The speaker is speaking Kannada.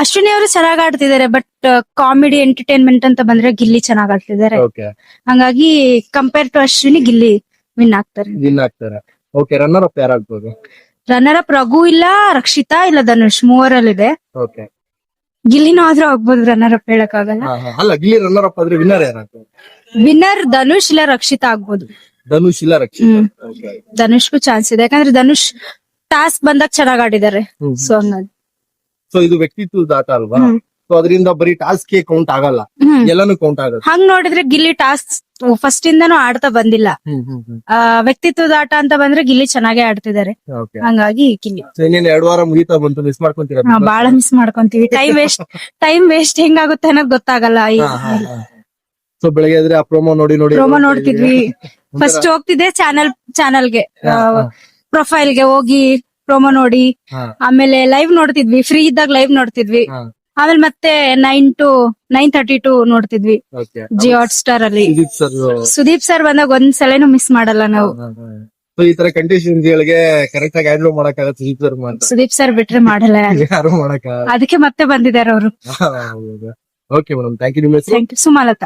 ಅಶ್ವಿನಿ ಅವರು ಚೆನ್ನಾಗ್ ಆಡ್ತಿದ್ದಾರೆ, ಬಟ್ ಕಾಮಿಡಿ ಎಂಟರ್ಟೈನ್ಮೆಂಟ್ ಅಂತ ಬಂದ್ರೆ ಗಿಲ್ಲಿ ಚೆನ್ನಾಗ್ ಆಡ್ತಿದ್ದಾರೆ. ಓಕೆ, ಹಂಗಾಗಿ compare to Ashwini Gilli win ಆಗ್ತಾರೆ. ವಿನ್ ಆಗ್ತಾರೆ. ಓಕೆ, ರನ್ನರ್ ಅಪ್ ಯಾರಾಗ್ಬೋದು? ರನ್ನರ್ ಅಪ್ ರಘು ಇಲ್ಲ, ರಕ್ಷಿತಾ ಇಲ್ಲ, ಧನುಷ್, ಮೂವರಲ್ಲಿದೆ. ಓಕೆ, ಗಿಲ್ಲಿನೂ ಆದ್ರೂ ಆಗ್ಬೋದು, ರನ್ನರ್ ಅಪ್ ಹೇಳಕ್ ಆಗಲ್ಲ. ಅಲ್ಲ, ಗಿಲ್ಲಿ ರನ್ನರ್ ಅಪ್ ಆದ್ರೆ ವಿನ್ನರ್ ಯಾರಾಗ್ಬೋದು? ವಿನ್ನರ್ ಧನುಷ್ ಇಲ್ಲ ರಕ್ಷಿತಾ ಆಗ್ಬೋದು. ಧನುಷ್ ಇಲ್ಲ ರಕ್ಷಿತಾ. ಧನುಷ್ಗೂ ಚಾನ್ಸ್ ಇದೆ, ಯಾಕಂದ್ರೆ ಧನುಷ್ ಟಾಸ್ಕ್ ಬಂದಾಗ ಚೆನ್ನಾಗ್ ಆಡಿದ್ದಾರೆ. ಸೊ ಹಂಗಾಗಿ ಸೊ ಇದು ವ್ಯಕ್ತಿತ್ವದ ಆಟ ಅಲ್ವಾ? ಸೊ ಅದರಿಂದ ಬರೀ ಟಾಸ್ಕ್ ಕೌಂಟ್ ಆಗಲ್ಲ, ಎಲ್ಲಾನು ಕೌಂಟ್ ಆಗುತ್ತೆ. ಹಂಗ್ ನೋಡಿದ್ರೆ ಗಿಲ್ಲಿ ಟಾಸ್ಕ್ ಫಸ್ಟ್ ಇಂದಾನು ಆಡ್ತಾ ಬಂದಿಲ್ಲ. ವ್ಯಕ್ತಿತ್ವದ ಆಟ ಅಂತ ಬಂದ್ರೆ ಗಿಲ್ಲಿ ಚೆನ್ನಾಗೇ ಆಡ್ತಿದ್ದಾರೆ. ಓಕೆ, ಹಂಗಾಗಿ ಗಿಲ್ಲಿ. ಸೊ ಇನ್ನೇನ್ 2 ವಾರ ಮುಗಿತಾ ಬಂತು, ಮಿಸ್ ಮಾಡ್ಕೊಂತೀರಾ? ಬಾಳ ಮಿಸ್ ಮಾಡ್ಕೊಂತೀವಿ. ಟೈಮ್ ವೇಸ್ಟ್ ಹೆಂಗಾಗುತ್ತೆ ಅನ್ನೋದು ಗೊತ್ತಾಗಲ್ಲ. ಸೊ ಬೆಳಗ್ಗೆ ಎದ್ರೆ ಆ ಪ್ರೋಮೋ ಪ್ರೋಮೋ ನೋಡ್ತಿದ್ವಿ. ಫಸ್ಟ್ ಹೋಗ್ತಿದ್ದೆ ಚಾನಲ್ಗೆ, ಪ್ರೊಫೈಲ್ಗೆ ಹೋಗಿ ಪ್ರೋಮೋ ನೋಡಿ, ಆಮೇಲೆ ಲೈವ್ ನೋಡ್ತಿದ್ವಿ. ಫ್ರೀ ಇದ್ದಾಗ ಲೈವ್ ನೋಡ್ತಿದ್ವಿ. ಆಮೇಲೆ ಮತ್ತೆ 9 to 9:32 ನೋಡ್ತಿದ್ವಿ ಜಿಯೋ ಹಾಟ್ ಸ್ಟಾರ್ ಅಲ್ಲಿ. ಸುದೀಪ್ ಸರ್ ಬಂದಾಗ ಒಂದ್ಸಲನು ಮಿಸ್ ಮಾಡಲ್ಲ ನಾವು. ಸೊ ಈ ತರ ಕಂಡೀಷನ್ಸ್ ಗಳಿಗೆ ಕರೆಕ್ಟ್ ಆಗಿ ಹ್ಯಾಂಡಲ್ ಮಾಡಕ್ಕಾಗತ್ತೆ ಸುದೀಪ್ ಸರ್ ಬಿಟ್ರೆ ಮಾಡಲ್ಲ ಯಾರು ಮಾಡಕ್ಕ. ಅದಕ್ಕೆ ಮತ್ತೆ ಬಂದಿದ್ದಾರೆ ಅವರು. Okay madam, thank you. ನಿಮ್ಮ ಹೆಸರು? Thank you. ಸುಮಲತಾ.